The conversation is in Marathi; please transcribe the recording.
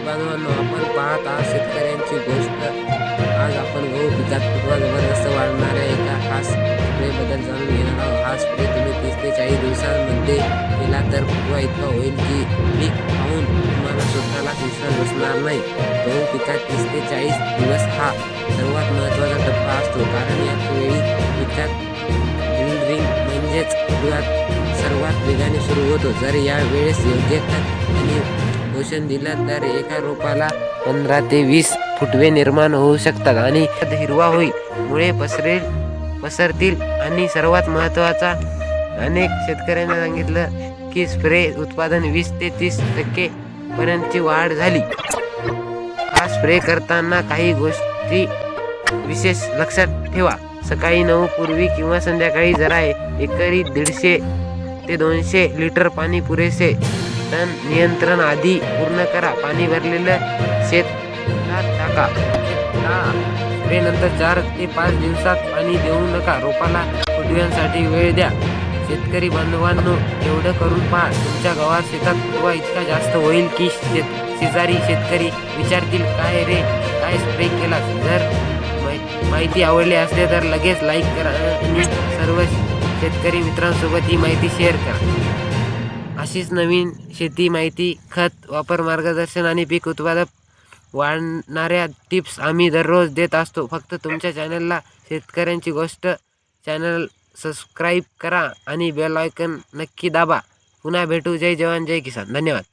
बांधवांनो, आपण पाहत आहात शेतकऱ्यांची गोष्ट। आज आपण गहू पिकात फुटवा जबरदस्त वाढणाऱ्या एका खास स्प्रेबद्दल जाणून घेणार आहोत। हा स्प्रे तुम्ही 30 ते 40 दिवसांमध्ये केला तर फुटवा इतका होईल की पीक पाहून तुम्हाला स्वतःलाच विश्वास बसणार नाही। गहू पिकात 30 ते 40 दिवस हा सर्वात महत्त्वाचा टप्पा असतो, कारण याच वेळी पिकात ड्रिलिंग म्हणजेच फुटवा सर्वात वेगाने सुरू होतो। जर या वेळेस योग्य खत आणि पोषण दिलं तर एका रोपाला 15 ते 20 फुटवे निर्माण होऊ शकतात आणि हिरवा होईल, मुळे पसरतील आणि सर्वात महत्त्वाचा, अनेक शेतकऱ्यांना सांगितलं की स्प्रे उत्पादन 20 ते 30% पर्यंतची वाढ झाली। हा स्प्रे करताना काही गोष्टी विशेष लक्षात ठेवा। सकाळी 9 पूर्वी किंवा संध्याकाळी जरा एकरी 150 ते 200 लिटर पाणी पुरेसे। तण नियंत्रण आधी पूर्ण करा। पाणी भरलेलं शेतात टाका। स्प्रे नंतर 4 ते 5 दिवसात पाणी देऊ नका। रोपाला फुटव्यांसाठी वेळ द्या। शेतकरी बांधवांनो, एवढं करून पहा, तुमच्या गावात शेतात फुटवा इतका जास्त होईल की शेजारी शेतकरी विचारतील, काय रे, काय स्प्रे केला? जर माहिती आवडली असते तर लगेच लाईक करा आणि सर्व शेतकरी मित्रांसोबत ही माहिती शेअर करा। अशीच नवीन शेती माहिती, खत वापर मार्गदर्शन आणि पीक उत्पादन वाढणाऱ्या टिप्स आम्ही दररोज देत असतो। फक्त तुमच्या चॅनलला शेतकऱ्यांची गोष्ट चॅनल सबस्क्राईब करा आणि बेल आयकॉन नक्की दाबा। पुन्हा भेटू। जय जवान जय किसान। धन्यवाद।